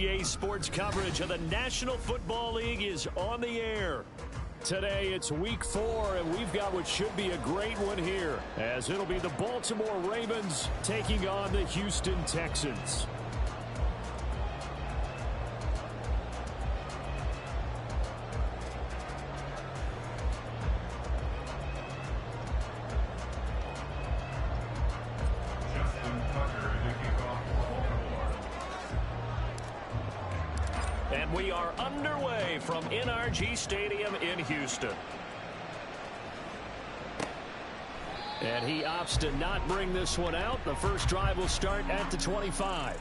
NBA sports coverage of the National Football League is on the air. Today it's week 4, and we've got what should be a great one here, as it'll be the Baltimore Ravens taking on the Houston Texans. And we are underway from NRG Stadium in Houston. And he opts to not bring this one out. The first drive will start at the 25.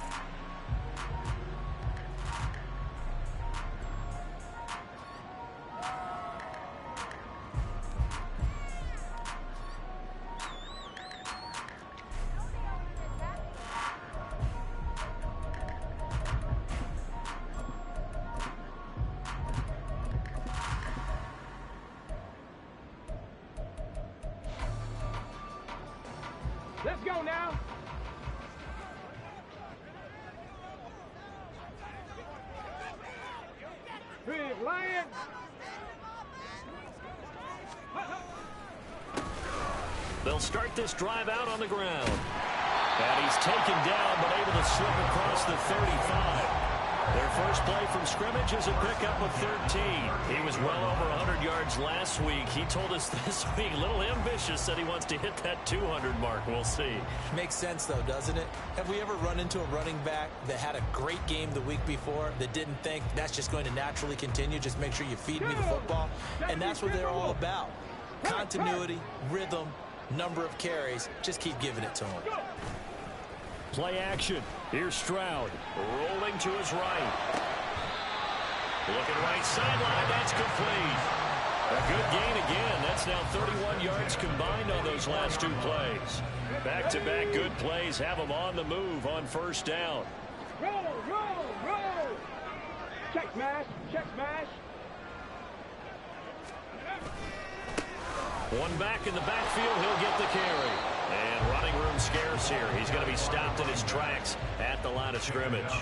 Let's go now. Big Lion. They'll start this drive out on the ground. And he's taken down, but able to slip across the 35. Their first play from scrimmage is a pickup of 13. He was well over 100 yards last week. He told us this week, a little ambitious, said he wants to hit that 200 mark. We'll see. Makes sense, though, doesn't it? Have we ever run into a running back that had a great game the week before that didn't think that's just going to naturally continue? Just make sure you feed me the football. And that's what they're all about. Continuity, rhythm, number of carries. Just keep giving it to him. Play action. Here's Stroud. Rolling to his right. Looking right sideline. That's complete. A good gain again. That's now 31 yards combined on those last two plays. Back-to-back good plays have them on the move on first down. Roll, roll, roll. Check smash, check smash. One back in the backfield. He'll get the carry. And running room scarce here. He's going to be stopped in his tracks at the line of scrimmage.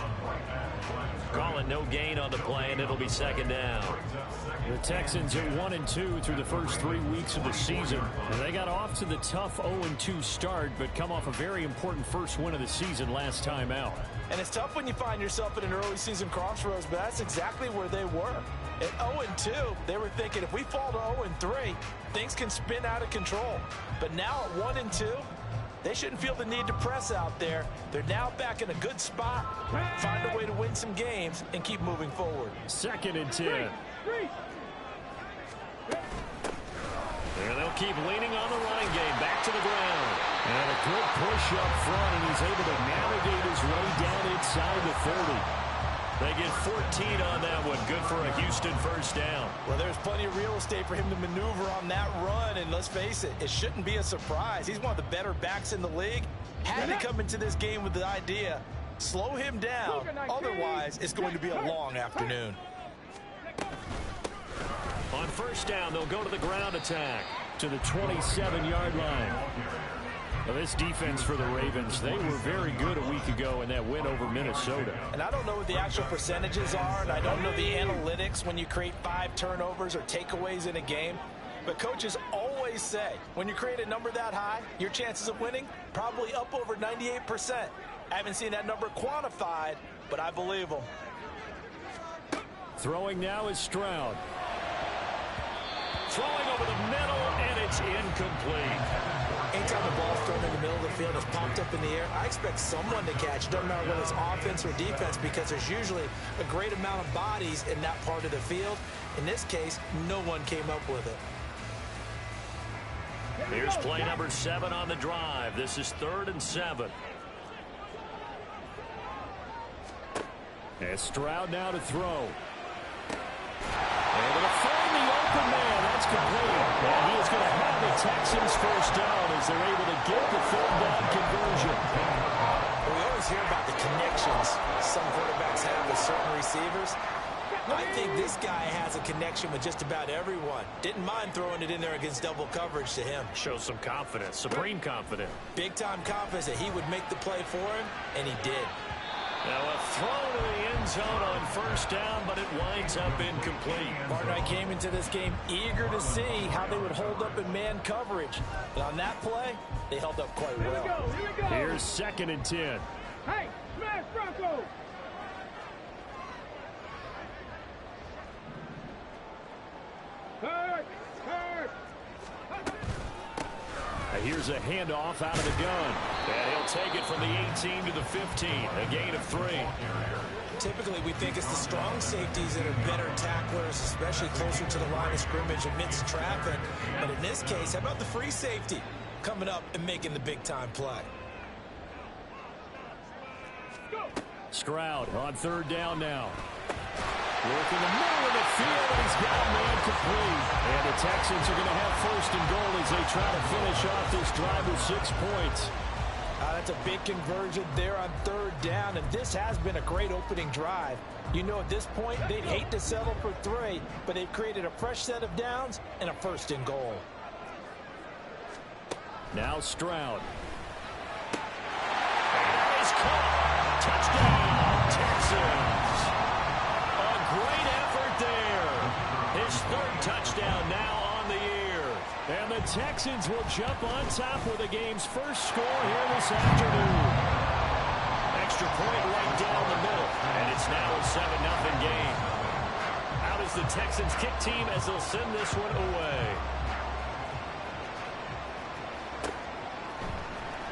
Calling no gain on the play, and it'll be second down. The Texans are 1-2 through the first 3 weeks of the season. They got off to the tough 0-2 start, but come off a very important first win of the season last time out. And it's tough when you find yourself in an early season crossroads, but that's exactly where they were. At 0-2, they were thinking if we fall to 0-3, things can spin out of control. But now at 1-2, they shouldn't feel the need to press out there. They're now back in a good spot, find a way to win some games, and keep moving forward. 2nd and 10. And they'll keep leaning on the running game. Back to the ground. And a good push up front, and he's able to navigate his way down inside the 30. They get 14 on that one. Good for a Houston first down. Well, there's plenty of real estate for him to maneuver on that run, and let's face it, it shouldn't be a surprise. He's one of the better backs in the league. Had to come into this game with the idea, slow him down, otherwise it's going to be a long afternoon. On first down, they'll go to the ground attack. To the 27-yard line. Well, this defense for the Ravens, they were very good a week ago in that win over Minnesota. And I don't know what the actual percentages are, and I don't know the analytics when you create 5 turnovers or takeaways in a game. But coaches always say, when you create a number that high, your chances of winning probably up over 98%. I haven't seen that number quantified, but I believe them. Throwing now is Stroud. Throwing over the middle, and it's incomplete. Anytime the ball's thrown in the middle of the field, it's popped up in the air, I expect someone to catch. It doesn't matter whether it's offense or defense, because there's usually a great amount of bodies in that part of the field. In this case, no one came up with it. Here's play number 7 on the drive. This is 3rd and 7. And Stroud now to throw. Able to find the open man. That's complete. And he is going to have the Texans first down as they're able to get the 3rd down conversion. We always hear about the connections some quarterbacks have with certain receivers. I think this guy has a connection with just about everyone. Didn't mind throwing it in there against double coverage to him. Shows some confidence, supreme confidence. Big-time confidence that he would make the play for him, and he did. Now a throw to the end zone on first down, but it winds up incomplete. Partner, I came into this game eager to see how they would hold up in man coverage. And on that play, they held up quite well. Here we go. Here's 2nd and 10. Hey, smash Bronco. Hurt. Here's a handoff out of the gun. And he'll take it from the 18 to the 15. A gain of 3. Typically, we think it's the strong safeties that are better tacklers, especially closer to the line of scrimmage amidst traffic. But in this case, how about the free safety coming up and making the big-time play? Stroud on 3rd down now. Work in the middle of the field, and he's got a man complete. And the Texans are going to have 1st and goal as they try to finish off this drive with 6 points. That's a big conversion there on 3rd down, and this has been a great opening drive. You know, at this point, they'd hate to settle for 3, but they've created a fresh set of downs and a 1st and goal. Now Stroud. And he's caught. Touchdown, Texans. A great effort there. His 3rd touchdown now on the year. And the Texans will jump on top with the game's first score here this afternoon. Extra point right down the middle, and it's now a 7-0 game. Out is the Texans kick team as they'll send this one away.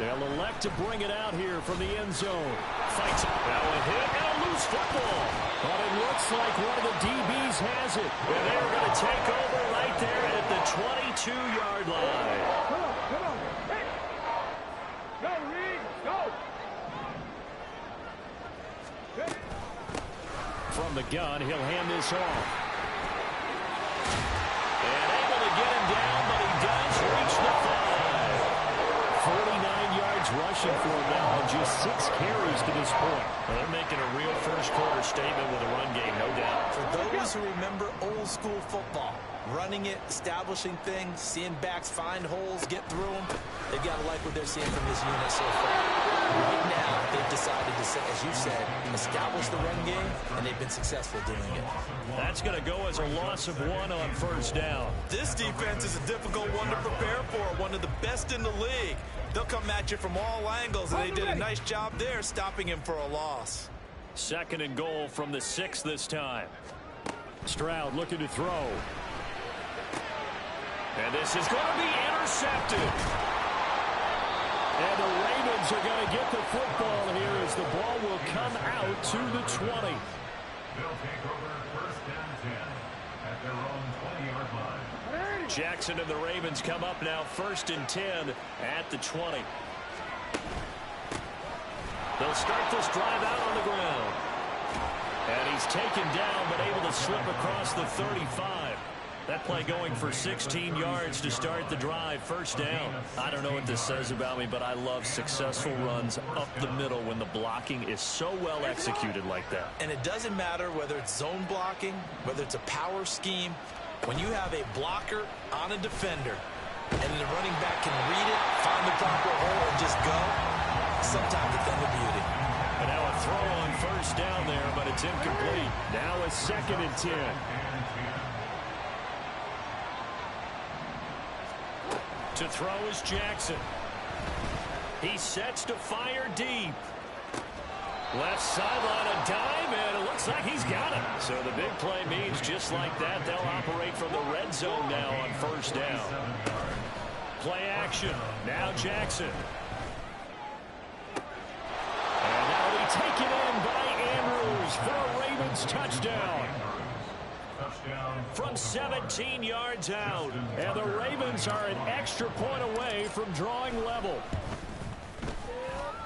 They'll elect to bring it out here from the end zone. Fights it. Now a hit and a loose football. But it looks like one of the DBs has it. And they're going to take over right there at the 22-yard line. Come on. Hey. Go, Reed. Go. From the gun, he'll hand this off. And able to get him down, but he does reach the 5. 49 yards rushing for him now, and just 6 carries to this point. Well, they're making a real first-quarter statement with a run game, no doubt. For those who remember old-school football, running it, establishing things, seeing backs find holes, get through them, they've got to like what they're seeing from this unit so far. Right now, they've decided to, as you said, establish the run game, and they've been successful doing it. That's going to go as a loss of 1 on first down. This defense is a difficult one to prepare for, one of the best in the league. They'll come at you from all angles, and they did a nice job there stopping him for a loss. 2nd and goal from the 6 this time. Stroud looking to throw. And this is going to be intercepted. And the Ravens are going to get the football here as the ball will come out to the 20. They'll take over 1st and 10 at their own 20-yard line. Jackson and the Ravens come up now 1st and 10 at the 20. They'll start this drive out on the ground. And he's taken down but able to slip across the 35. That play going for 16 yards to start the drive. 1st down. I don't know what this says about me, but I love successful runs up the middle when the blocking is so well executed like that. And it doesn't matter whether it's zone blocking, whether it's a power scheme. When you have a blocker on a defender and the running back can read it, find the proper hole, and just go, sometimes it's done with beauty. And now a throw on 1st down there, but it's incomplete. Now a 2nd and 10. To throw is Jackson. He sets to fire deep. Left sideline, a dive, and it looks like he's got it. So the big play means just like that, they'll operate from the red zone now on 1st down. Play action. Now Jackson. And now he taken in by Andrews for a Ravens touchdown. From 17 yards out. And the Ravens are an extra point away from drawing level.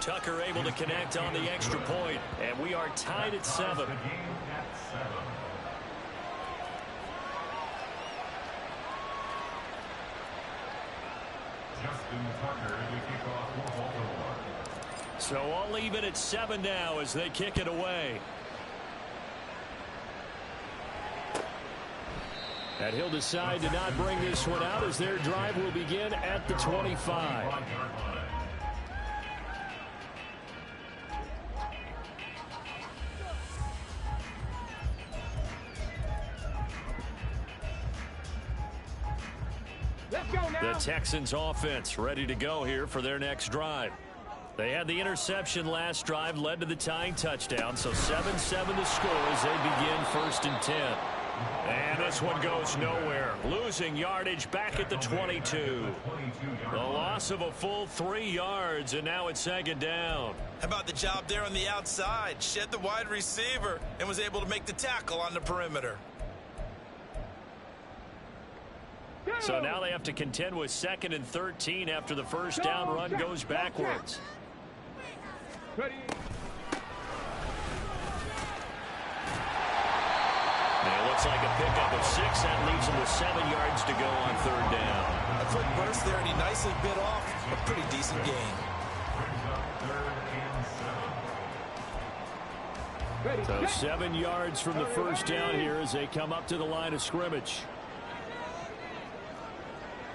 Tucker able to connect on the extra point, and we are tied at 7. So all even at 7 now as they kick it away. And he'll decide to not bring this one out as their drive will begin at the 25. Let's go now. The Texans offense ready to go here for their next drive. They had the interception last drive, led to the tying touchdown, so 7-7 the score as they begin 1st and 10. And this one goes nowhere. Losing yardage back at the 22. The loss of a full 3 yards, and now it's 2nd down. How about the job there on the outside? Shed the wide receiver and was able to make the tackle on the perimeter. So now they have to contend with 2nd and 13 after the first down run goes backwards. Ready. And it looks like a pickup of 6. That leaves them with 7 yards to go on 3rd down. A quick burst there, and he nicely bit off a pretty decent gain. Ready. So 7 yards from the first down here as they come up to the line of scrimmage.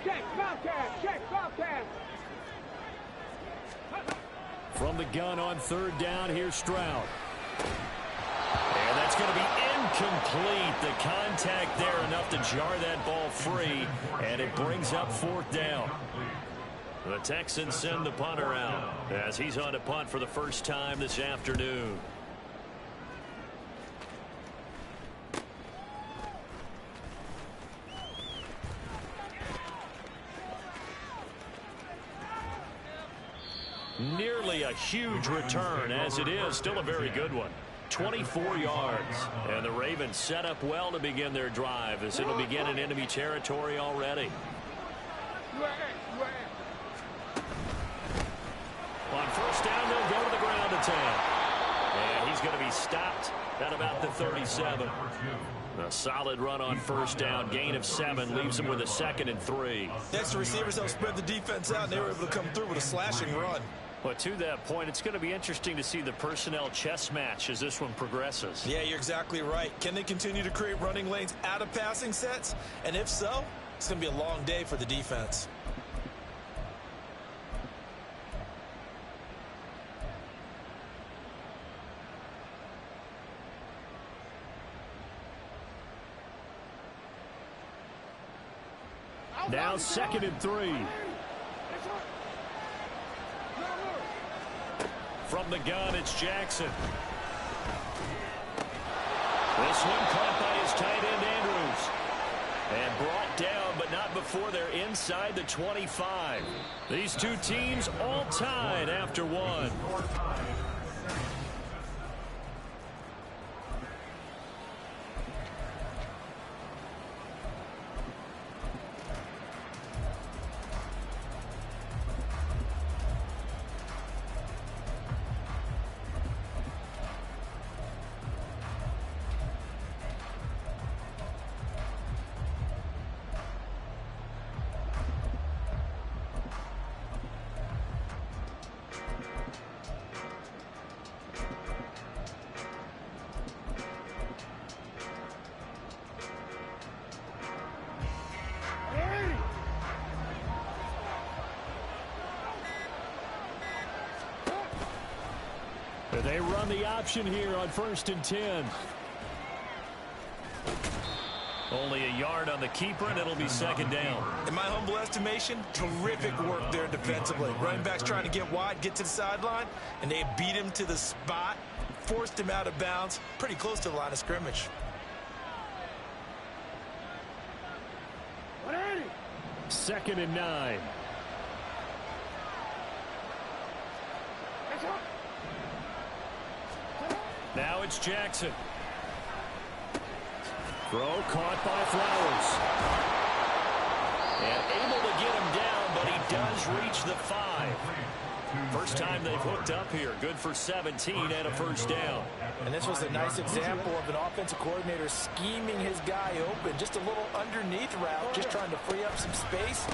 Check, Bobcat. Check, Bobcat. From the gun on 3rd down, here's Stroud. And that's going to be incomplete. The contact there enough to jar that ball free, and it brings up 4th down. The Texans send the punter out as he's on to punt for the first time this afternoon. Nearly a huge return, as it is still a very good one. 24 yards. And the Ravens set up well to begin their drive as it'll begin in enemy territory already. On 1st down, they'll go to the ground attack. And he's going to be stopped at about the 37. A solid run on 1st down. Gain of 7 leaves him with a 2nd and 3. Next, the receivers helped spread the defense out, and they were able to come through with a slashing run. But to that point, it's going to be interesting to see the personnel chess match as this one progresses. Yeah, you're exactly right. Can they continue to create running lanes out of passing sets? And if so, it's going to be a long day for the defense. Now 2nd and 3. From the gun, it's Jackson. This one caught by his tight end, Andrews. And brought down, but not before they're inside the 25. These two teams all tied after one. They run the option here on 1st and 10. Only a yard on the keeper, and it'll be 2nd down. In my humble estimation, terrific work there defensively. Running backs trying to get wide, get to the sideline, and they beat him to the spot, forced him out of bounds, pretty close to the line of scrimmage. 2nd and 9. Now it's Jackson. Throw caught by Flowers. And able to get him down, but he does reach the 5. First time they've hooked up here. Good for 17 and a 1st down. And this was a nice example of an offensive coordinator scheming his guy open. Just a little underneath route, just trying to free up some space.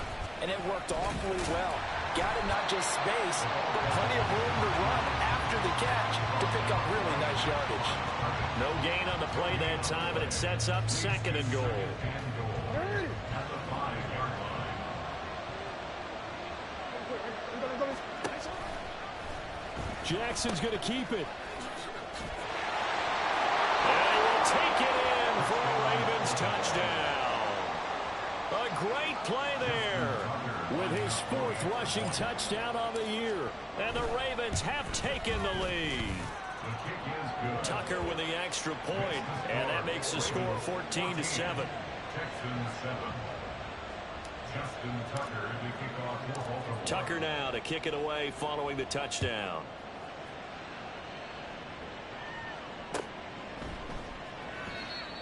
And it worked awfully well. Got him not just space, but plenty of room to run after the catch to pick up really nice yardage. No gain on the play that time, and it sets up 2nd and goal. Jackson's going to keep it. And he will take it in for a Ravens touchdown. A great play there with his 4th rushing touchdown on the year. And the Ravens have taken the lead. Tucker with the extra point, and that makes the score 14-7. Texans 7. Justin Tucker to kick off for Baltimore. Tucker now to kick it away following the touchdown.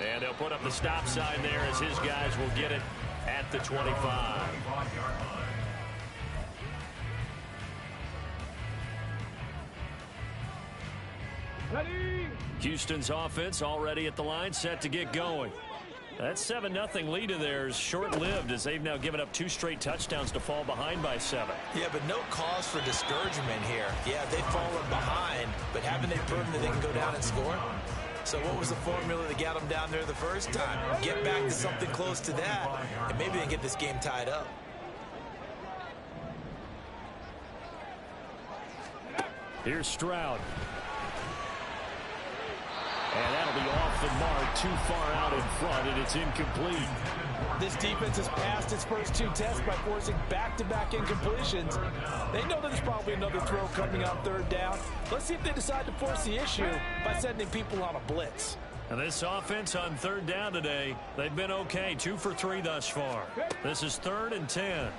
And they'll put up the stop sign there as his guys will get it at the 25. Ready? Houston's offense already at the line, set to get going. That 7-0 lead of theirs short-lived as they've now given up 2 straight touchdowns to fall behind by 7. Yeah, but no cause for discouragement here. Yeah, they've fallen behind, but haven't they proven that they can go down and score? So what was the formula that got them down there the first time? Get back to something close to that, and maybe they can get this game tied up. Here's Stroud. And that'll be off the mark, too far out in front, and it's incomplete. This defense has passed its first 2 tests by forcing back-to-back incompletions. They know that there's probably another throw coming on 3rd down. Let's see if they decide to force the issue by sending people on a blitz. And this offense on 3rd down today, they've been okay, 2 for 3 thus far. This is 3rd and 10.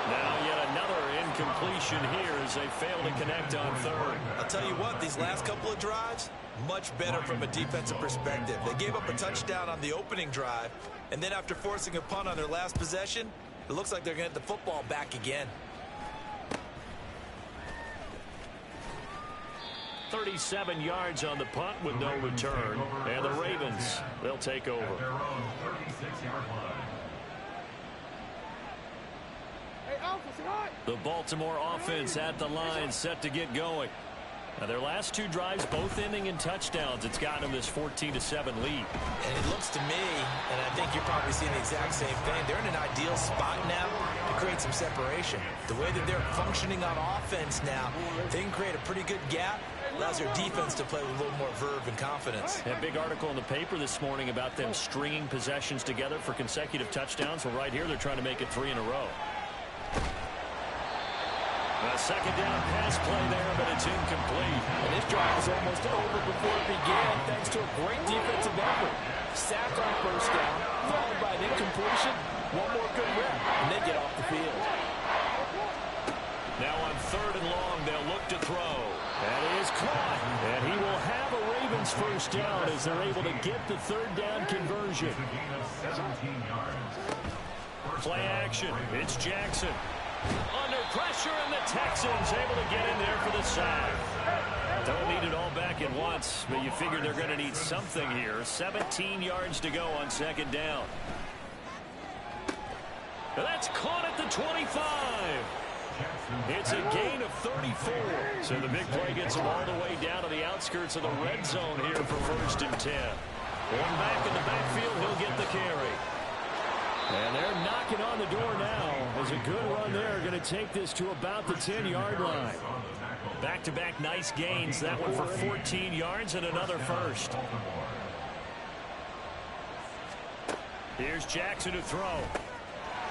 Now yet another incompletion here as they fail to connect on 3rd. I'll tell you what, these last couple of drives, much better from a defensive perspective. They gave up a touchdown on the opening drive, and then after forcing a punt on their last possession, it looks like they're going to get the football back again. 37 yards on the punt with no return. And the Ravens, they'll take over. At their own 36-yard line. The Baltimore offense at the line, set to get going. Now their last 2 drives, both ending in touchdowns. It's gotten them this 14-7 lead. And it looks to me, and I think you're probably seeing the exact same thing, they're in an ideal spot now to create some separation. The way that they're functioning on offense now, they can create a pretty good gap. Allows their defense to play with a little more verve and confidence. A big article in the paper this morning about them stringing possessions together for consecutive touchdowns. Well, right here, they're trying to make it 3 in a row. A 2nd down pass play there, but it's incomplete. And this drive is almost over before it began, thanks to a great defensive effort. Sack on 1st down, followed by an incompletion. One more good rep, and they get off the field. Now on 3rd and long, they'll look to throw. That is caught. And he will have a Ravens 1st down as they're able to get the 3rd down conversion. It's a gain of 17 yards. Play action. It's Jackson. Under pressure, and the Texans able to get in there for the sack. Don't need it all back at once, but you figure they're going to need something here. 17 yards to go on 2nd down. That's caught at the 25. It's a gain of 34. So the big play gets them all the way down to the outskirts of the red zone here for 1st and 10. One back in the backfield, he'll get the carry. And they're knocking on the door now. There's a good run there. Going to take this to about the 10-yard line. Back-to-back nice gains. That one for 14 yards and another 1st. Here's Jackson to throw.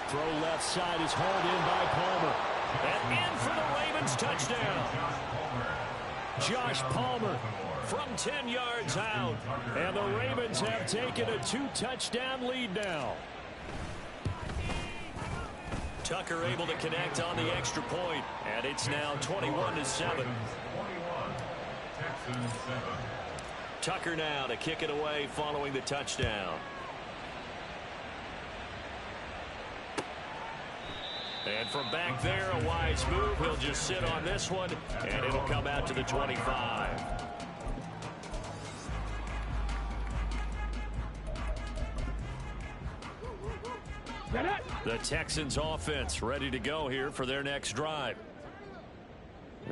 Throw left side is hauled in by Palmer. And in for the Ravens touchdown. Josh Palmer from 10 yards out. And the Ravens have taken a 2-touchdown lead now. Tucker able to connect on the extra point, and it's now 21-7. Tucker now to kick it away following the touchdown. And from back there, a wise move. He'll just sit on this one, and it'll come out to the 25. The Texans offense ready to go here for their next drive.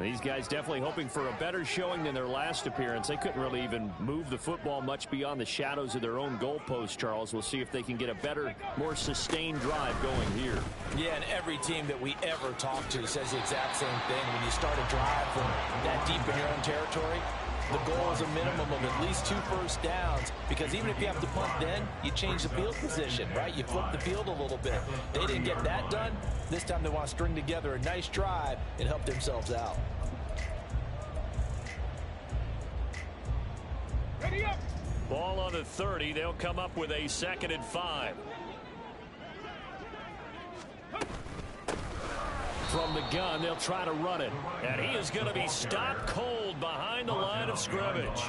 These guys definitely hoping for a better showing than their last appearance. They couldn't really even move the football much beyond the shadows of their own goalpost, Charles. We'll see if they can get a better, more sustained drive going here. Yeah, and every team that we ever talk to says the exact same thing. When you start a drive from that deep in your own territory, The goal is a minimum of at least 2 first downs, because even if you have to punt then, you change the field position, right? You flip the field a little bit. They didn't get that done. This time they want to string together a nice drive and help themselves out. Ready up. Ball on the 30. They'll come up with a 2nd and 5. From the gun, they'll try to run it. And he is going to be stopped cold behind the line of scrimmage.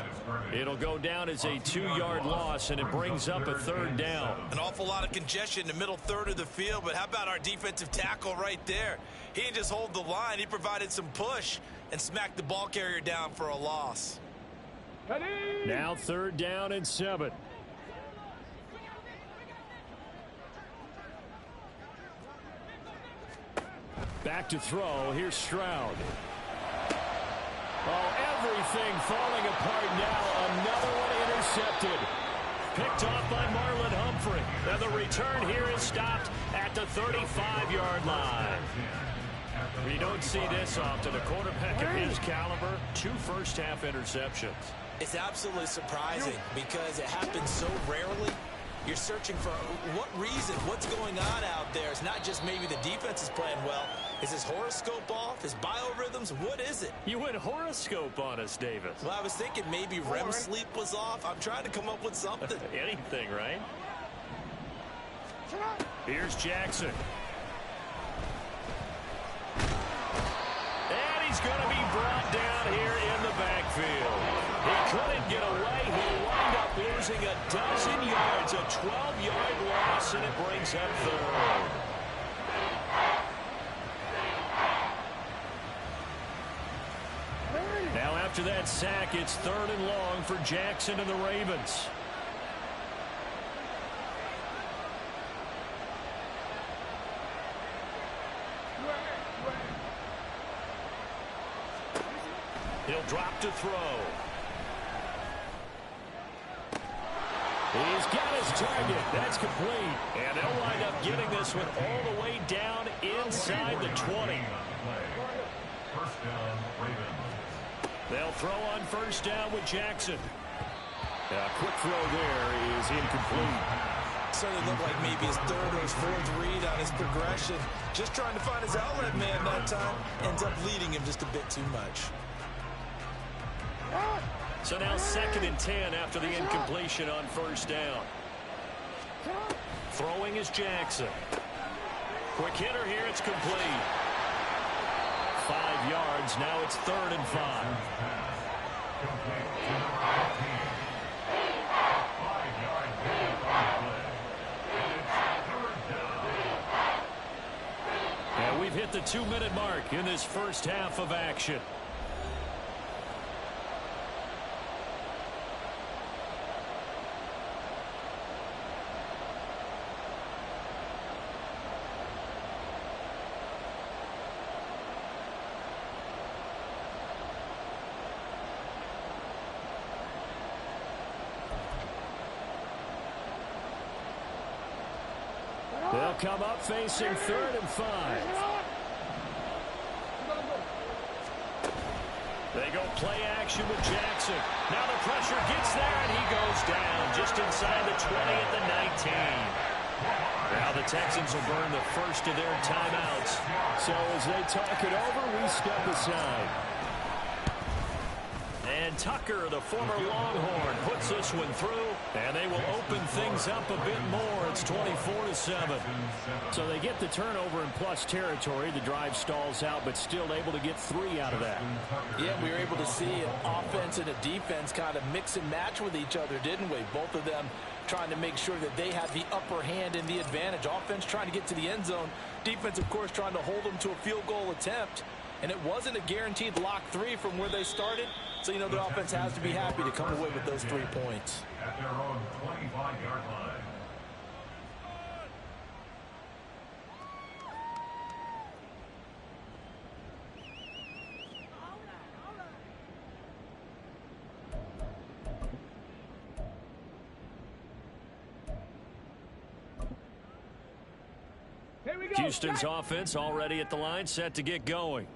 It'll go down as a 2-yard loss, and it brings up a 3rd down. An awful lot of congestion in the middle third of the field, but how about our defensive tackle right there? He didn't just hold the line. He provided some push and smacked the ball carrier down for a loss. Now 3rd down and 7. Back to throw. Here's Stroud. Oh, everything falling apart now. Another one intercepted. Picked off by Marlon Humphrey. And the return here is stopped at the 35-yard line. We don't see this often. A quarterback of his caliber, 2 first-half interceptions. It's absolutely surprising because it happens so rarely. You're searching for what reason, what's going on out there. It's not just maybe the defense is playing well. Is his horoscope off? His biorhythms? What is it? You went horoscope on us, Davis. Well, I was thinking maybe REM sleep was off. I'm trying to come up with something. Anything, right? Here's Jackson. And he's going to be brought down here in the backfield. He couldn't get away. He'll wind up losing a dozen yards, a 12-yard loss, and it brings up 3rd. Now after that sack, it's 3rd and long for Jackson and the Ravens. He'll drop to throw. He's got his target. That's complete. And they'll wind up getting this one all the way down inside the 20. They'll throw on 1st down with Jackson. A quick throw there is incomplete. Certainly looked like maybe his 3rd or his 4th read on his progression. Just trying to find his outlet man that time. Ends up leading him just a bit too much. So now 2nd and 10 after the incompletion on 1st down. Throwing is Jackson. Quick hitter here. It's complete. 5 yards. Now it's 3rd and 5. And we've hit the 2-minute mark in this first half of action. They'll come up facing 3rd and 5. They go play action with Jackson. Now the pressure gets there, and he goes down just inside the 20 at the 19. Now the Texans will burn the first of their timeouts. So as they talk it over, we step aside. And Tucker, the former Longhorn, puts this one through, and they will open things up a bit more. It's 24-7. So they get the turnover in plus territory. The drive stalls out, but still able to get 3 out of that. Yeah, we were able to see an offense and a defense kind of mix and match with each other, didn't we? Both of them trying to make sure that they had the upper hand and the advantage. Offense trying to get to the end zone. Defense, of course, trying to hold them to a field goal attempt. And it wasn't a guaranteed lock 3 from where they started. So, you know, the offense has to be happy to come away with those 3 points. At their own 25-yard line. Here we go. Houston's offense already at the line, set to get going.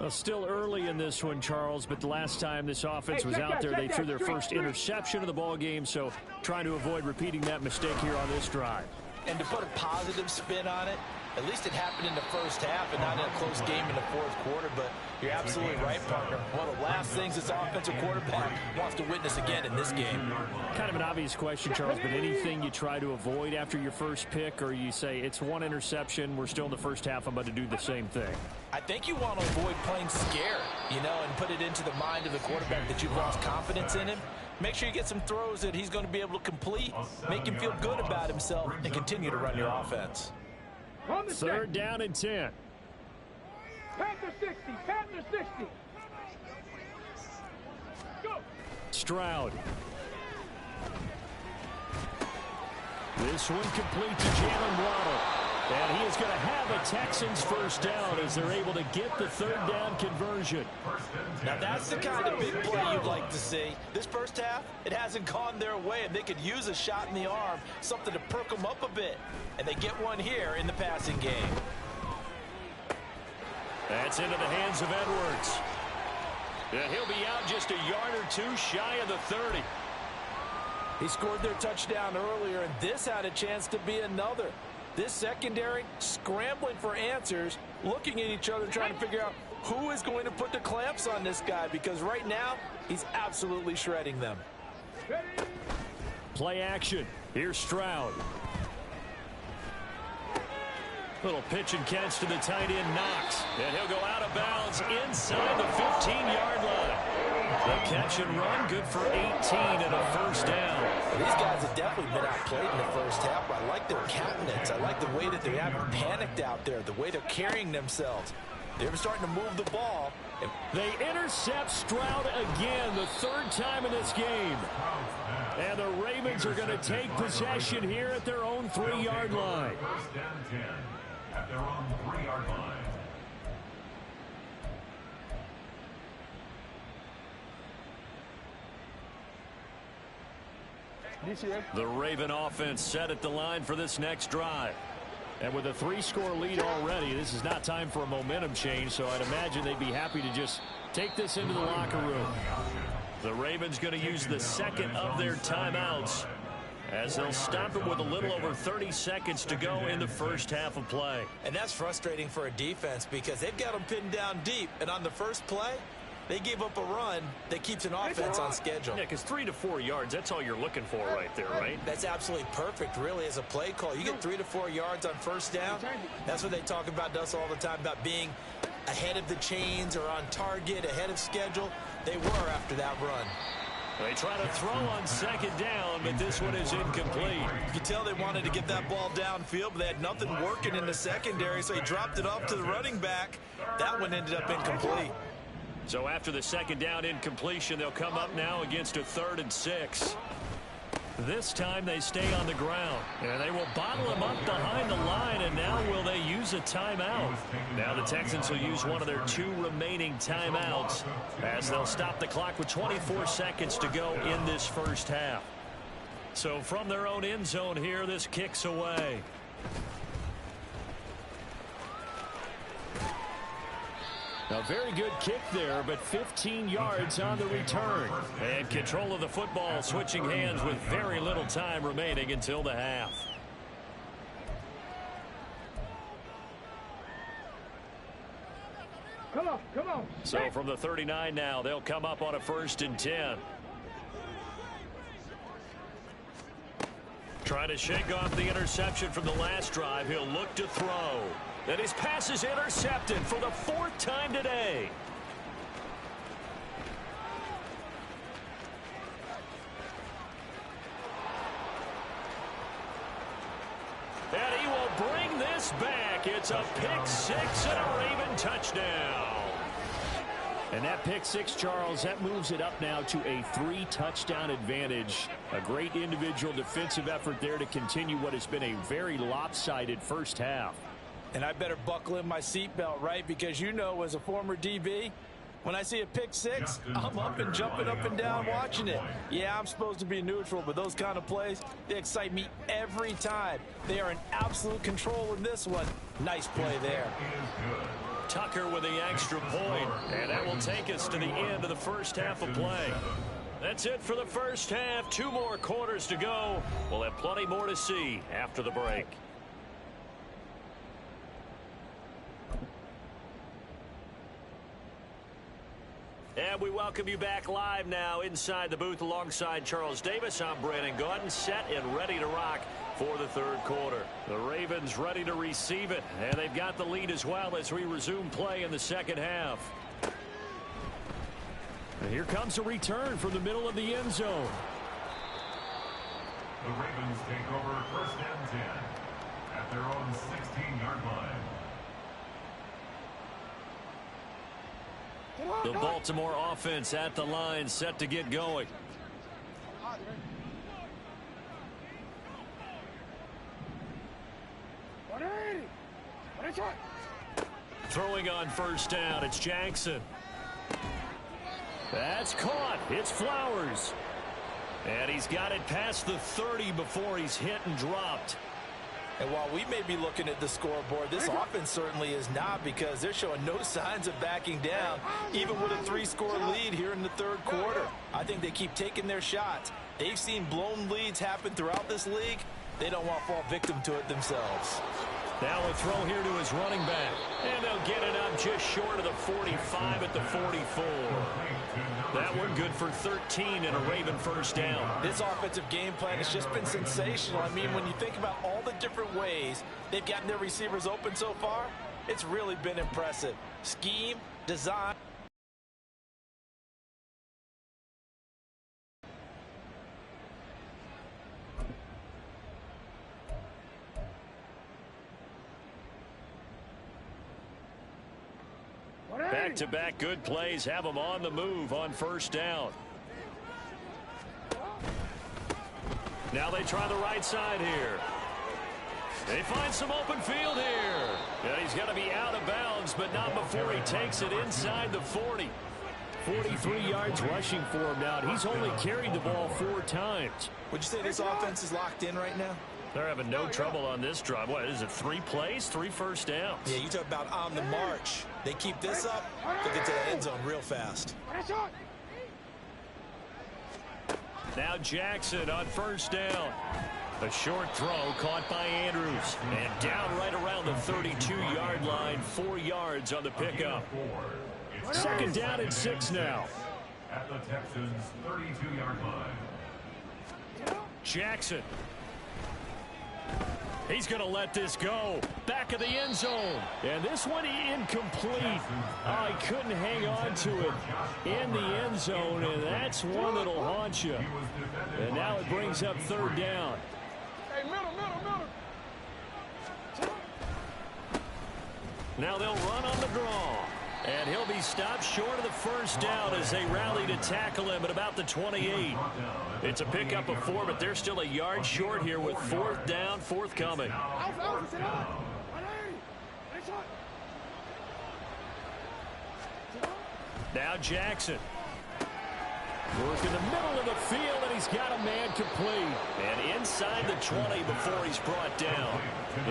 Well, still early in this one, Charles, but the last time this offense was out there, they threw their first interception of the ball game, so trying to avoid repeating that mistake here on this drive. And to put a positive spin on it, at least it happened in the first half and not in a close game in the fourth quarter. But you're absolutely right, partner. One of the last things this offensive quarterback wants to witness again in this game. Kind of an obvious question, Charles, but anything you try to avoid after your first pick, or you say it's one interception, we're still in the first half, I'm about to do the same thing? I think you want to avoid playing scared, and put it into the mind of the quarterback that you've lost confidence in him. Make sure you get some throws that he's going to be able to complete, make him feel good about himself, and continue to run your offense. Third down and 10. Panther 60, Panther 60. Go. Stroud. This one complete to Jalen Waddle. And he is going to have a Texans first down as they're able to get the third down conversion. Now that's the kind of big play you'd like to see. This first half, it hasn't gone their way, and they could use a shot in the arm, something to perk them up a bit. And they get one here in the passing game. That's into the hands of Edwards. And he'll be out just a yard or two shy of the 30. He scored their touchdown earlier, and this had a chance to be another. This secondary scrambling for answers, looking at each other, trying to figure out who is going to put the clamps on this guy, because right now he's absolutely shredding them. Play action. Here's Stroud. Little pitch and catch to the tight end, Knox. And he'll go out of bounds inside the 15-yard line. The catch and run, good for 18 and a first down. These guys have definitely been outplayed in the first half. I like their countenance. I like the way that they haven't panicked out there, the way they're carrying themselves. They're starting to move the ball. They intercept Stroud again, the third time in this game. And the Ravens are going to take possession here at their own 3-yard line. First down 10 at their own 3-yard line. The Raven offense set at the line for this next drive. And with a 3-score lead already, this is not time for a momentum change, so I'd imagine they'd be happy to just take this into the locker room. The Ravens going to use the second of their timeouts as they'll stop it with a little over 30 seconds to go in the first half of play. And that's frustrating for a defense because they've got them pinned down deep, and on the first play, they gave up a run that keeps an offense on schedule. Yeah, because 3 to 4 yards, that's all you're looking for right there, right? That's absolutely perfect, really, as a play call. You get 3 to 4 yards on first down. That's what they talk about to us all the time, about being ahead of the chains or on target, ahead of schedule. They were after that run. They try to throw on second down, but this one is incomplete. You can tell they wanted to get that ball downfield, but they had nothing working in the secondary, so he dropped it off to the running back. That one ended up incomplete. So after the second down incompletion, they'll come up now against a 3rd and 6. This time they stay on the ground, and they will bottle him up behind the line, and now will they use a timeout? Now the Texans will use one of their 2 remaining timeouts as they'll stop the clock with 24 seconds to go in this first half. So from their own end zone here, this kicks away. A very good kick there, but 15 yards on the return. And control of the football switching hands with very little time remaining until the half. Come on, come on. So from the 39 now, they'll come up on a 1st and 10. Trying to shake off the interception from the last drive. He'll look to throw. And his pass is intercepted for the 4th time today. And he will bring this back. It's a pick 6 and a Raven touchdown. And that pick 6, Charles, that moves it up now to a 3-touchdown advantage. A great individual defensive effort there to continue what has been a very lopsided first half. And I better buckle in my seatbelt, right? Because as a former DB, when I see a pick 6, I'm up and jumping up and down watching it. Yeah, I'm supposed to be neutral, but those kind of plays, they excite me every time. They are in absolute control in this one. Nice play there. Tucker with the extra point. And that will take us to the end of the first half of play. That's it for the first half. 2 more quarters to go. We'll have plenty more to see after the break. And we welcome you back live now inside the booth alongside Charles Davis. I'm Brandon Gaudin, set and ready to rock for the third quarter. The Ravens ready to receive it, and they've got the lead as well as we resume play in the second half. And here comes a return from the middle of the end zone. The Ravens take over first and 10 at their own 16-yard line. The Baltimore offense at the line, set to get going. Throwing on first down, it's Jackson. That's caught. It's Flowers. And he's got it past the 30 before he's hit and dropped. And while we may be looking at the scoreboard, this offense certainly is not, because they're showing no signs of backing down, even with a 3-score lead here in the third quarter. I think they keep taking their shots. They've seen blown leads happen throughout this league. They don't want to fall victim to it themselves. Now a throw here to his running back. And they'll get it up just short of the 45 at the 44. That one good for 13 and a Raven first down. This offensive game plan has just been sensational. I mean, when you think about all the different ways they've gotten their receivers open so far, it's really been impressive. Scheme, design. Back-to-back good plays have them on the move on first down. Now they try the right side here. They find some open field here. Yeah, he's going to be out of bounds, but not before he takes it inside the 40. 43 yards rushing for him now. He's only carried the ball 4 times. Would you say this offense is locked in right now? They're having no trouble on this drive. What is it, 3 plays, 3 first downs? Yeah, you talk about on the march. They keep this up, they'll get to the end zone real fast. Now Jackson on first down. A short throw caught by Andrews. And down right around the 32-yard line, 4 yards on the pickup. Second down and 6 now. At the Texans' 32-yard line. Jackson. He's going to let this go. Back of the end zone. And this one incomplete. Oh, he couldn't hang on to it in the end zone, and that's one that'll haunt you. And now it brings up third down. Hey, middle. Now they'll run on the draw. And he'll be stopped short of the first down as they rally to tackle him at about the 28. It's a pickup of 4, but they're still a yard short here with fourth down forthcoming. Now Jackson. Work in the middle of the field, and he's got a man complete. And inside the 20 before he's brought down.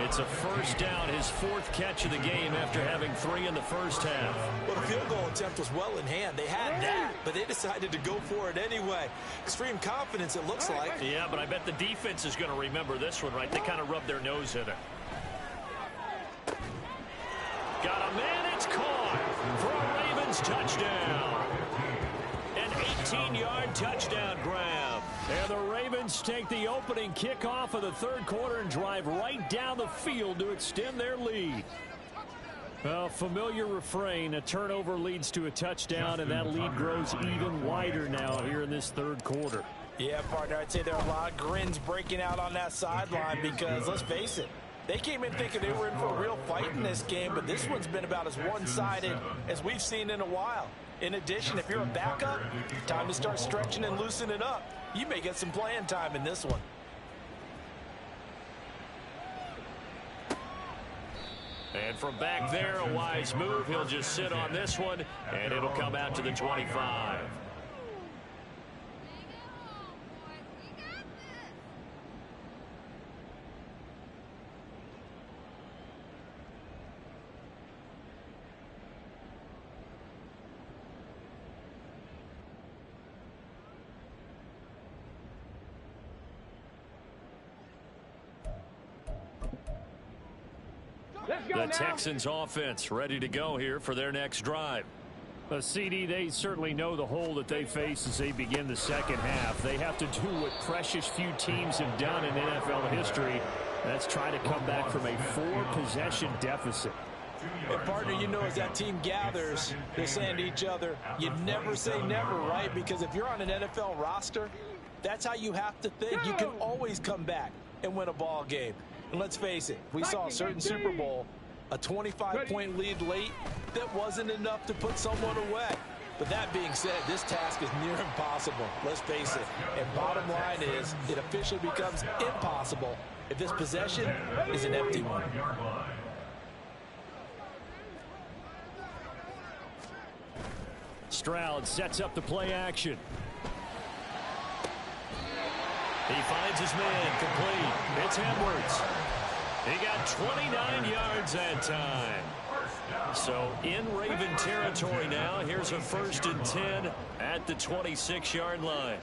It's a first down, his 4th catch of the game after having 3 in the first half. Well, the field goal attempt was well in hand. They had that, but they decided to go for it anyway. Extreme confidence, it looks like. Yeah, but I bet the defense is going to remember this one, right? They kind of rubbed their nose in it. Got a man, it's caught for a Ravens touchdown. An 18-yard touchdown grab. And the Ravens take the opening kickoff of the third quarter and drive right down the field to extend their lead. Well, familiar refrain, a turnover leads to a touchdown, and that lead grows even wider now here in this third quarter. Yeah, partner, I'd say there are a lot of grins breaking out on that sideline because, let's face it, they came in thinking they were in for a real fight in this game, but this one's been about as one-sided as we've seen in a while. In addition, if you're a backup, time to start stretching and loosening up. You may get some playing time in this one. And from back there, a wise move. He'll just sit on this one, and it'll come out to the 25. Let's go The now. Texans offense ready to go here for their next drive. CD, they certainly know the hole that they face as they begin the second half. They have to do what precious few teams have done in NFL history. That's try to come back from a 4-possession deficit. And partner, you know, as that team gathers, they're saying to each other, you never say never, right? Because if you're on an NFL roster, that's how you have to think. You can always come back and win a ball game. And let's face it, we saw a certain Super Bowl, a 25-point lead late, that wasn't enough to put someone away. But that being said, this task is near impossible. Let's face it. And bottom line is, it officially becomes impossible if this possession is an empty one. Stroud sets up the play action. He finds his man complete. It's Edwards. He got 29 yards that time. So in Raven territory now. Here's a 1st and 10 at the 26-yard line.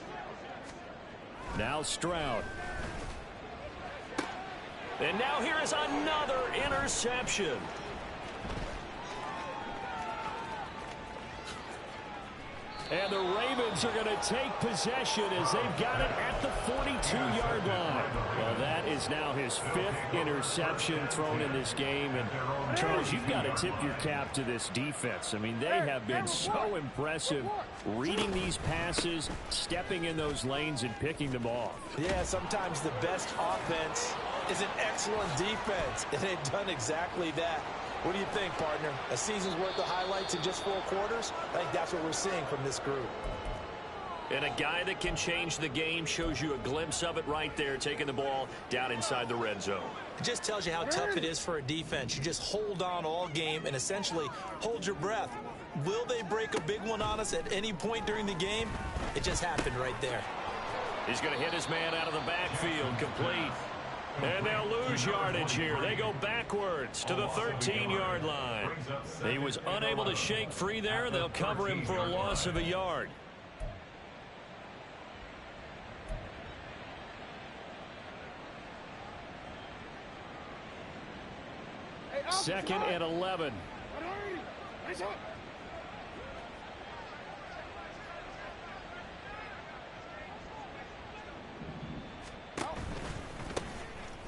Now Stroud. And now here is another interception. And the Ravens are going to take possession as they've got it at the 42-yard line. Well, that is now his 5th interception thrown in this game. And, Charles, you've got to tip your cap to this defense. I mean, they have been so impressive reading these passes, stepping in those lanes, and picking them off. Yeah, sometimes the best offense is an excellent defense, and they've done exactly that. What do you think, partner? A season's worth of highlights in just 4 quarters? I think that's what we're seeing from this group. And a guy that can change the game shows you a glimpse of it right there, taking the ball down inside the red zone. It just tells you how tough it is for a defense. You just hold on all game and essentially hold your breath. Will they break a big one on us at any point during the game? It just happened right there. He's going to hit his man out of the backfield, complete. And they'll lose yardage here. They go backwards to the 13-yard line. He was unable to shake free there. They'll cover him for a loss of a yard. Second and 11.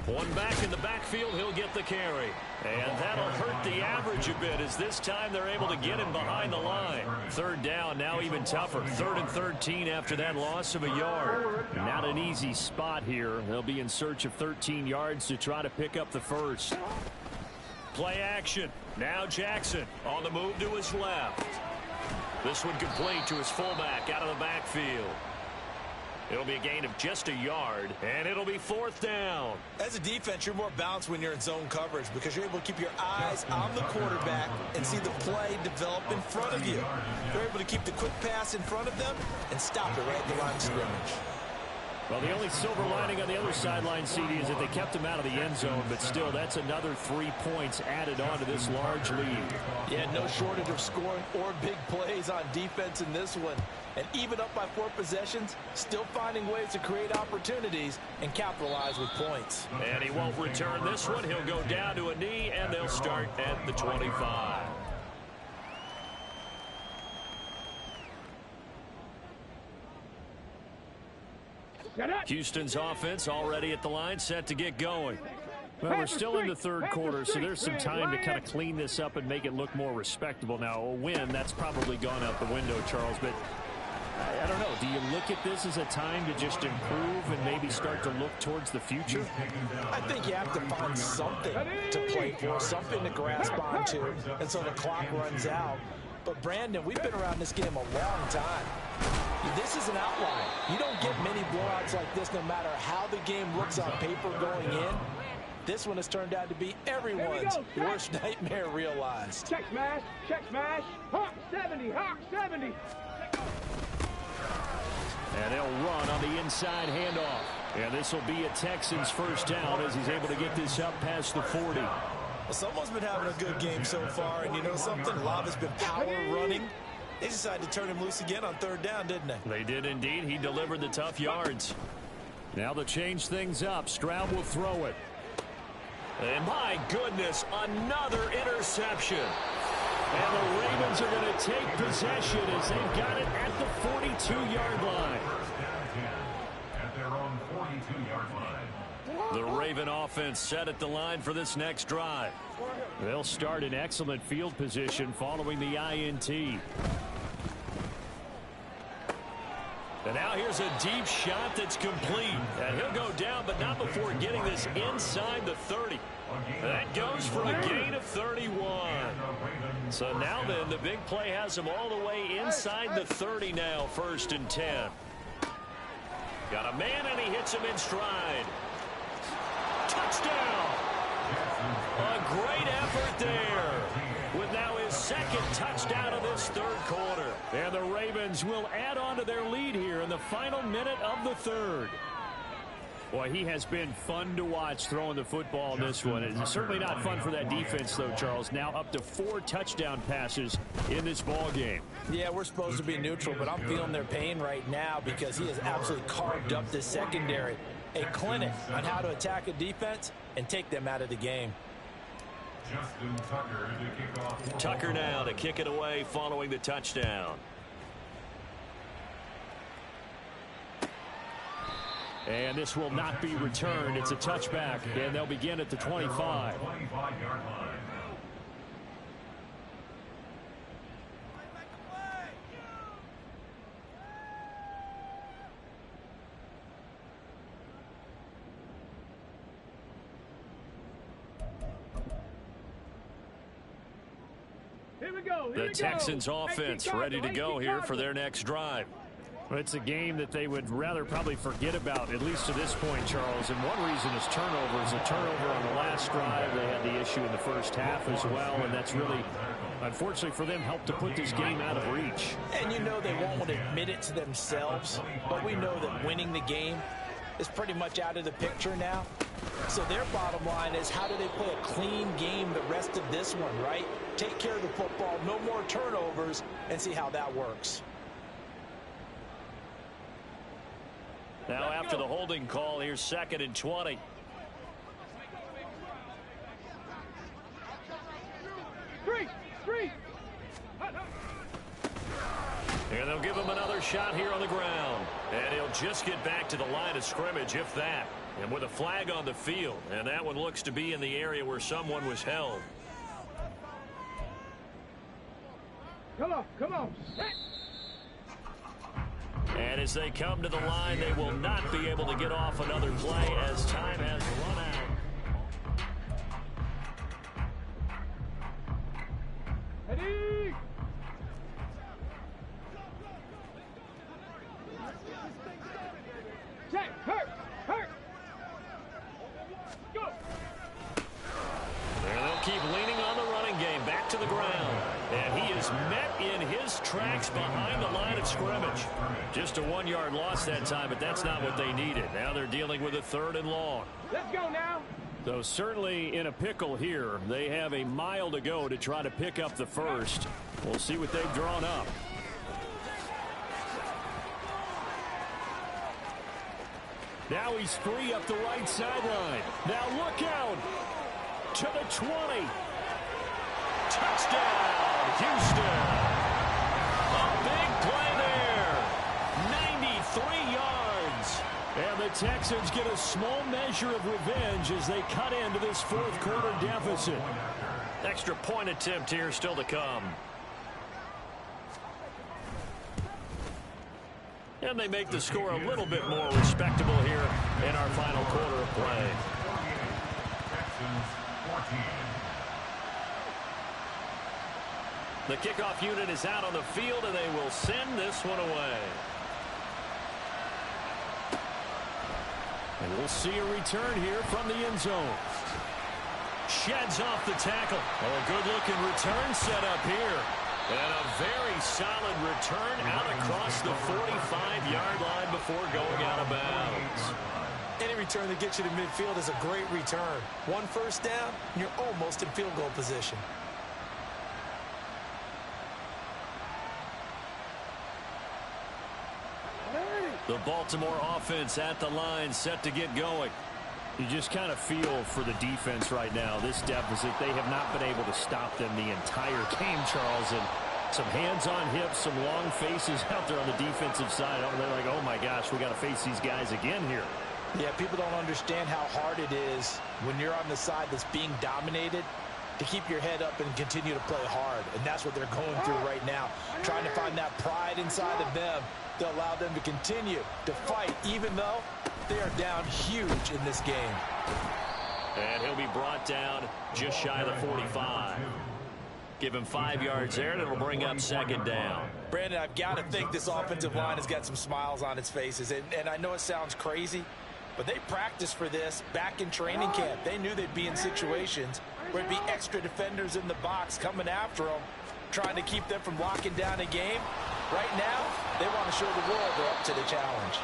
One back in the backfield, he'll get the carry. And that'll hurt the average a bit as this time they're able to get him behind the line. 3rd down, now even tougher. 3rd and 13 after that loss of a yard. Not an easy spot here. They'll be in search of 13 yards to try to pick up the first. Play action. Now Jackson on the move to his left. This one complete to his fullback out of the backfield. It'll be a gain of just a yard, and it'll be 4th down. As a defense, you're more balanced when you're in zone coverage because you're able to keep your eyes on the quarterback and see the play develop in front of you. You're able to keep the quick pass in front of them and stop it right at the line of scrimmage. Well, the only silver lining on the other sideline, CD, is that they kept him out of the end zone, but still, that's another 3 points added on to this large lead. Yeah, no shortage of scoring or big plays on defense in this one. And even up by 4 possessions, still finding ways to create opportunities and capitalize with points. And he won't return this one. He'll go down to a knee, and they'll start at the 25. Houston's offense already at the line, set to get going. Well, we're still in the 3rd quarter, so there's some time to kind of clean this up and make it look more respectable. Now, a win, that's probably gone out the window, Charles, but I don't know. Do you look at this as a time to just improve and maybe start to look towards the future? I think you have to find something to play for, something to grasp onto, and so the clock runs out. But, Brandon, we've been around this game a long time. This is an outlier. You don't get many blowouts like this no matter how the game looks on paper going in. This one has turned out to be everyone's worst nightmare realized. Check smash, Hawk 70, Hawk 70. And they'll run on the inside handoff. And this will be a Texans 1st down as he's able to get this up past the 40. Well, someone's been having a good game so far, and you know something? A lot has been power running. They decided to turn him loose again on 3rd down, didn't they? They did indeed. He delivered the tough yards. Now to change things up, Stroud will throw it. And my goodness, another interception. And the Ravens are going to take possession as they've got it at the 42-yard line. First down 10 at their own 42-yard line. The Raven offense set at the line for this next drive. They'll start in excellent field position following the INT. And now here's a deep shot that's complete. And he'll go down, but not before getting this inside the 30. That goes for a gain of 31. So now then, the big play has him all the way inside the 30 now, 1st and 10. Got a man, and he hits him in stride. Touchdown! A great effort there, with now his 2nd touchdown of this 3rd quarter. And the Ravens will add on to their lead here in the final minute of the 3rd. Boy, he has been fun to watch throwing the football in this one. It's certainly not fun for that defense, though, Charles. Now up to 4 touchdown passes in this ball game. Yeah, we're supposed to be neutral, but I'm feeling their pain right now because he has absolutely carved up this secondary. A clinic on how to attack a defense and take them out of the game. Justin Tucker to kick off. Tucker now to kick it away following the touchdown. And this will not be returned. It's a touchback, and they'll begin at the 25. 25-yard line. Here we go. The Texans offense ready to go here for their next drive. Well, it's a game that they would rather probably forget about, at least to this point, Charles. And one reason is turnovers. A turnover on the last drive. They had the issue in the first half as well, and that's really, unfortunately for them, helped to put this game out of reach. And you know they won't admit it to themselves, but we know that winning the game is pretty much out of the picture now. So their bottom line is, how do they play a clean game the rest of this one, right? Take care of the football, no more turnovers, and see how that works. Now after the holding call, here's 2nd and 20. Three. And they'll give him another shot here on the ground. And he'll just get back to the line of scrimmage, if that. And with a flag on the field. And that one looks to be in the area where someone was held. Come on. And as they come to the line, they will not be able to get off another play as time has run out. Ready? Check. Hurt. Go. And they'll keep leaning on the running game. Back to the ground. And he is met in his tracks behind the line of scrimmage. Just a 1-yard loss that time, but that's not what they needed. Now they're dealing with a 3rd and long. Let's go now. So certainly in a pickle here. They have a mile to go to try to pick up the first. We'll see what they've drawn up. Now he's free up the right sideline. Now look out to the 20. Touchdown, Houston. A big play there. 93 yards. And the Texans get a small measure of revenge as they cut into this 4th quarter deficit. Extra point attempt here still to come. And they make the score a little bit more respectable here in our final quarter of play. Texans 14. The kickoff unit is out on the field, and they will send this one away. And we'll see a return here from the end zone. Sheds off the tackle. Oh, a good-looking return set up here. And a very solid return out across the 45-yard line before going out of bounds. Any return that gets you to midfield is a great return. 1 first down, you're almost in field goal position. The Baltimore offense at the line, set to get going. You just kind of feel for the defense right now, this deficit. They have not been able to stop them the entire game, Charles. And some hands on hips, some long faces out there on the defensive side. They're like, oh, my gosh, we got to face these guys again here. Yeah, people don't understand how hard it is when you're on the side that's being dominated to keep your head up and continue to play hard. And that's what they're going through right now, trying to find that pride inside of them to allow them to continue to fight, even though they are down huge in this game. And he'll be brought down just shy of the 45. Give him 5 yards there, and it'll bring up second down. Brandon, I've got to think this offensive line has got some smiles on its faces. And I know it sounds crazy, but they practiced for this back in training camp. They knew they'd be in situations where it'd be extra defenders in the box coming after them, trying to keep them from locking down a game. Right now, they want to show the world they're up to the challenge.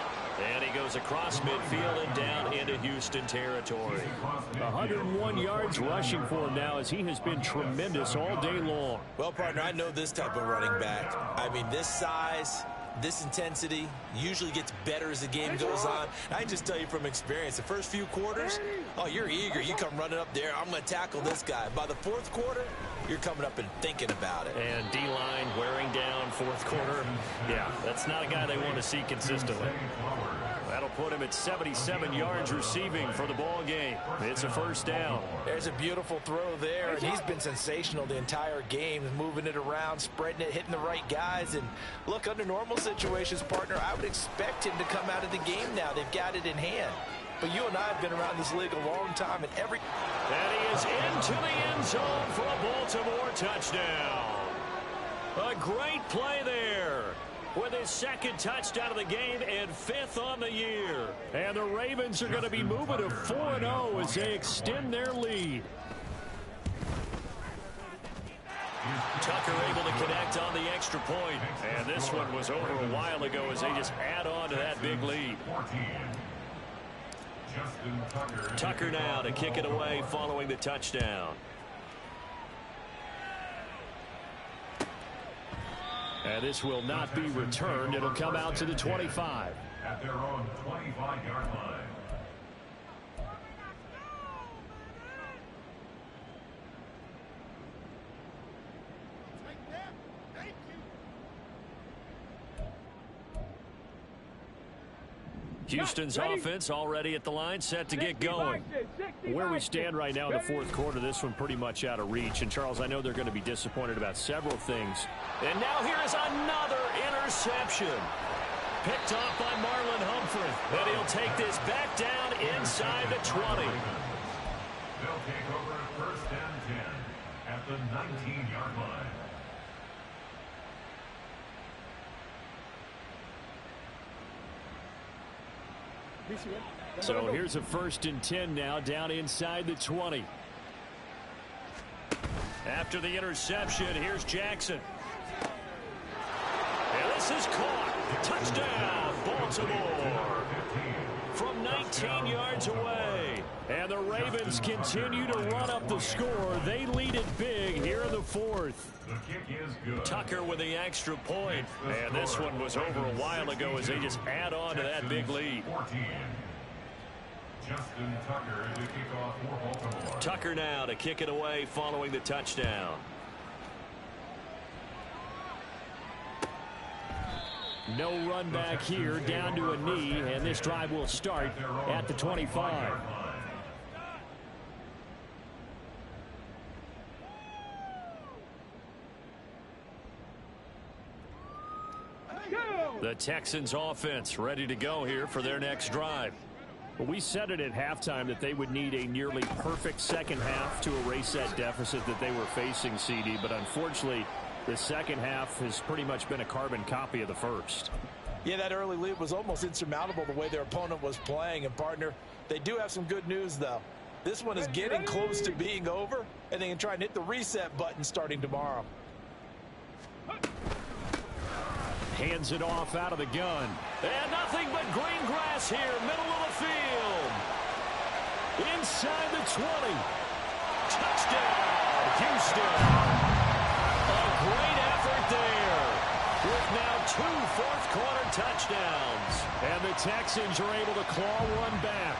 And he goes across midfield and down into Houston territory. 101 yards rushing for him now as he has been tremendous all day long. Well, partner, I know this type of running back. I mean, this size, this intensity usually gets better as the game goes on. I can just tell you from experience, the first few quarters, oh, you're eager. You come running up there, I'm going to tackle this guy. By the fourth quarter, you're coming up and thinking about it. And D-line wearing down fourth quarter. Yeah, that's not a guy they want to see consistently. That'll put him at 77 yards receiving for the ball game. It's a first down. There's a beautiful throw there, and he's been sensational the entire game, moving it around, spreading it, hitting the right guys. And look, under normal situations, partner, I would expect him to come out of the game now. They've got it in hand. But you and I have been around this league a long time, and every... And he is into the end zone for a Baltimore touchdown. A great play there with his second touchdown of the game and 5th on the year. And the Ravens are going to be moving to 4-0 as they extend their lead. Tucker able to connect on the extra point. And this one was over a while ago as they just add on to that big lead. Tucker now to kick it away following the touchdown. And this will not be returned. It'll come out to the 25. At their own 25-yard line. Houston's offense already at the line, set to get going. Where we stand right now in the fourth quarter, this one pretty much out of reach. And, Charles, I know they're going to be disappointed about several things. And now here is another interception. Picked off by Marlon Humphrey. And he'll take this back down inside the 20. They'll take over at first and 10 at the 19-yard line. So here's a 1st and 10 now, down inside the 20. After the interception, here's Jackson. And this is caught. Touchdown, Baltimore. From 19 yards away. And the Ravens continue to run up the score. They lead it big here in the 4th. The kick is good. Tucker with the extra point. And this one was over a while ago as they just add on to that big lead. 14. Justin Tucker to kick off for Baltimore. Tucker now to kick it away following the touchdown. No run back here, down to a knee, and this drive will start at the 25. The Texans offense ready to go here for their next drive. Well, we said it at halftime that they would need a nearly perfect second half to erase that deficit that they were facing, CD, but unfortunately the second half has pretty much been a carbon copy of the first. Yeah, that early lead was almost insurmountable the way their opponent was playing. And, partner, they do have some good news, though. This one is getting close to being over, and they can try and hit the reset button starting tomorrow. Hands it off out of the gun. And nothing but green grass here, middle of the field. Inside the 20. Touchdown, Houston. A great effort there. With now 2 fourth-quarter touchdowns. And the Texans are able to claw one back.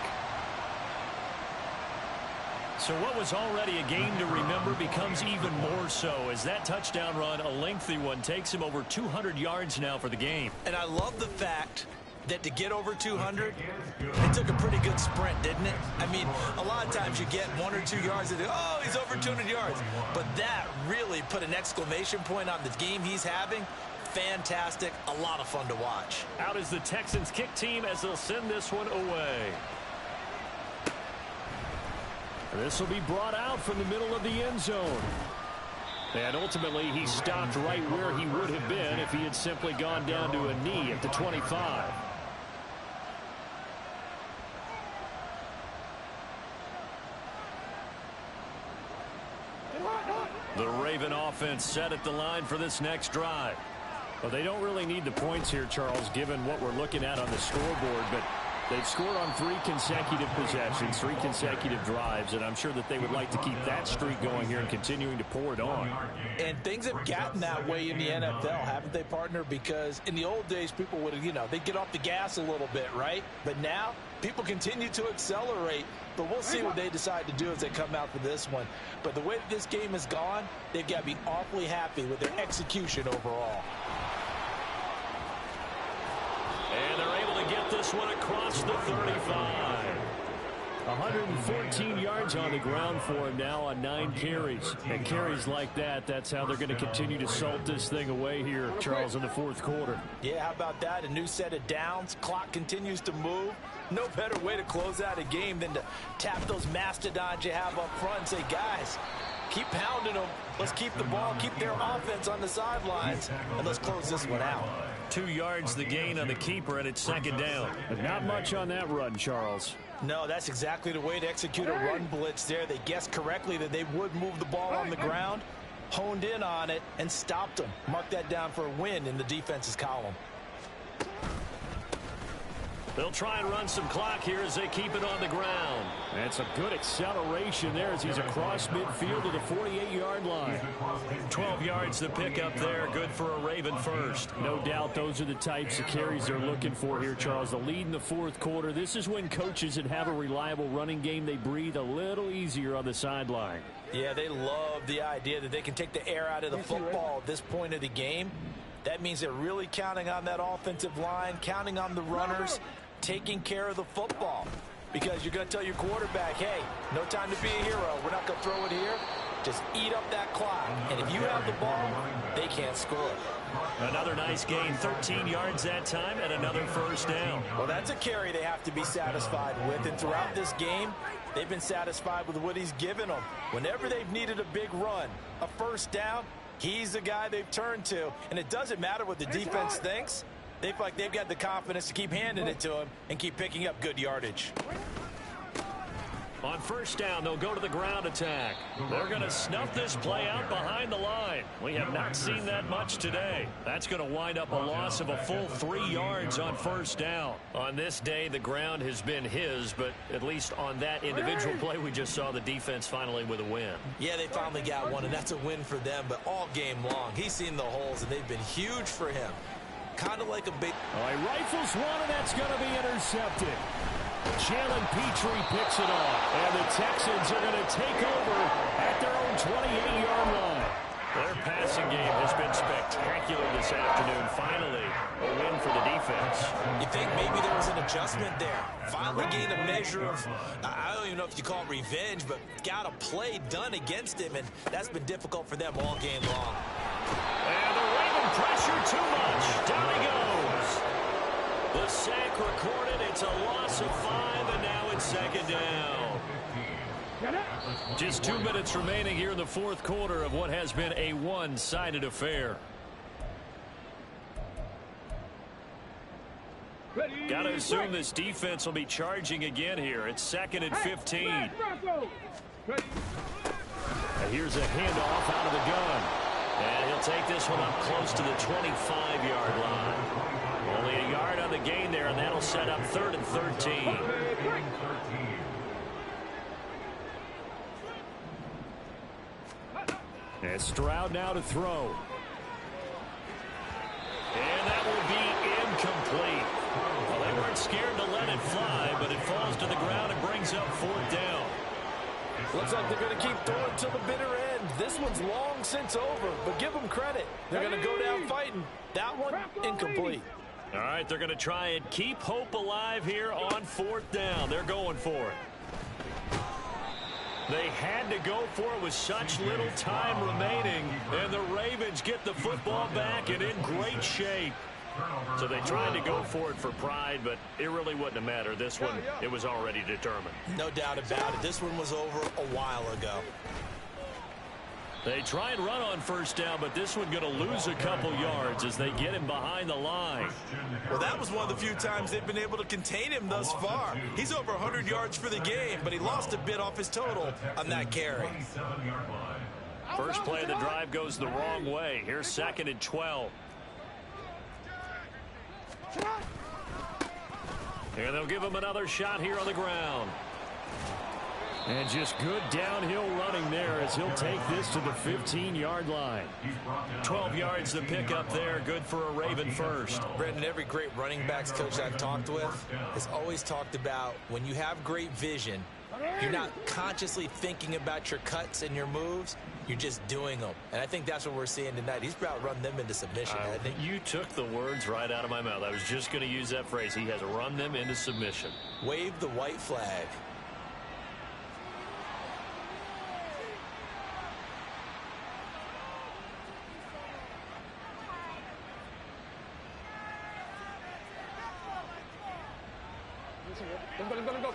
So what was already a game to remember becomes even more so as that touchdown run, a lengthy one, takes him over 200 yards now for the game. And I love the fact that to get over 200, it took a pretty good sprint, didn't it? I mean, a lot of times you get 1 or 2 yards and oh, he's over 200 yards. But that really put an exclamation point on the game he's having. Fantastic, a lot of fun to watch. Out is the Texans kick team as they'll send this one away. This will be brought out from the middle of the end zone. And ultimately, he stopped right where he would have been if he had simply gone down to a knee at the 25. The Raven offense set at the line for this next drive. Well, they don't really need the points here, Charles, given what we're looking at on the scoreboard, but they've scored on 3 consecutive possessions, 3 consecutive drives, and I'm sure that they would like to keep that streak going here and continuing to pour it on. And things have gotten that way in the NFL, haven't they, partner? Because in the old days, people would, they'd get off the gas a little bit, right? But now, people continue to accelerate. But we'll see what they decide to do as they come out for this one. But the way that this game has gone, they've got to be awfully happy with their execution overall. And they're able to get this one across the 35. 114 yards on the ground for him now on 9 carries. And carries like that, that's how they're going to continue to salt this thing away here, Charles, in the 4th quarter. Yeah, how about that? A new set of downs. Clock continues to move. No better way to close out a game than to tap those mastodons you have up front and say, guys, keep pounding them. Let's keep the ball, keep their offense on the sidelines, and let's close this one out. 2 yards the gain on the keeper, and it's 2nd down. But not much on that run, Charles. No, that's exactly the way to execute a run blitz there. They guessed correctly that they would move the ball on the ground, honed in on it, and stopped them. Mark that down for a win in the defense's column. They'll try and run some clock here as they keep it on the ground. That's a good acceleration there as he's across midfield to the 48-yard line. 12 yards to pick up there. Good for a Raven first. No doubt those are the types of carries they're looking for here, Charles. The lead in the 4th quarter. This is when coaches that have a reliable running game, they breathe a little easier on the sideline. Yeah, they love the idea that they can take the air out of the football at this point of the game. That means they're really counting on that offensive line, counting on the runners, taking care of the football. Because you're going to tell your quarterback, hey, no time to be a hero. We're not going to throw it here. Just eat up that clock. And if you have the ball, they can't score. Another nice gain, 13 yards that time, and another 1st down. Well, that's a carry they have to be satisfied with. And throughout this game, they've been satisfied with what he's given them. Whenever they've needed a big run, a 1st down, he's the guy they've turned to. And it doesn't matter what the defense thinks. They feel like they've got the confidence to keep handing it to him and keep picking up good yardage. On 1st down, they'll go to the ground attack. They're going to snuff this play out behind the line. We have not seen that much today. That's going to wind up a loss of a full 3 yards on 1st down. On this day, the ground has been his, but at least on that individual play, we just saw the defense finally with a win. Yeah, they finally got one, and that's a win for them, but all game long, he's seen the holes, and they've been huge for him. Kind of like a big... All right, rifles one, and that's going to be intercepted. Jalen Petrie picks it off, and the Texans are going to take over at their own 28-yard line. Their passing game has been spectacular this afternoon. Finally, a win for the defense. You think maybe there was an adjustment there. Finally gained a measure of, I don't even know if you call it revenge, but got a play done against him, and that's been difficult for them all game long. And the Raven pressure too much. Down he goes. The sack recorded. It's a loss of 5, and now it's 2nd down. Just 2 minutes remaining here in the 4th quarter of what has been a one-sided affair. Got to assume this defense will be charging again here. It's 2nd and 15. And here's a handoff out of the gun. And he'll take this one up close to the 25-yard line. Only a yard on the gain there, and that'll set up 3rd and 13. And Stroud now to throw. And that will be incomplete. Well, they weren't scared to let it fly, but it falls to the ground and brings up 4th down. Looks like they're going to keep throwing till the bitter end. This one's long since over, but give them credit. They're going to go down fighting. That one, incomplete. All right, they're going to try and keep hope alive here on 4th down. They're going for it. They had to go for it with such little time remaining, and the Ravens get the football back and in great shape. So they tried to go for it for pride, but it really wouldn't have mattered. This one, it was already determined. No doubt about it. This one was over a while ago. They try and run on 1st down, but this one going to lose a couple yards as they get him behind the line. Well, that was one of the few times they've been able to contain him thus far. He's over 100 yards for the game, but he lost a bit off his total on that carry. First play of the drive goes the wrong way. Here's 2nd and 12. And they'll give him another shot here on the ground. And just good downhill running there as he'll take this to the 15-yard line. 12 yards to pick up there. Good for a Raven first. Brendan, every great running backs coach I've talked with has always talked about when you have great vision, you're not consciously thinking about your cuts and your moves. You're just doing them. And I think that's what we're seeing tonight. He's about run them into submission, hasn't he? You took the words right out of my mouth. I was just going to use that phrase. He has run them into submission. Wave the white flag. Let's go.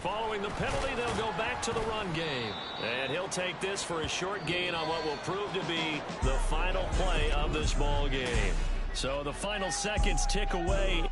Following the penalty, they'll go back to the run game. And he'll take this for a short gain on what will prove to be the final play of this ball game. So the final seconds tick away.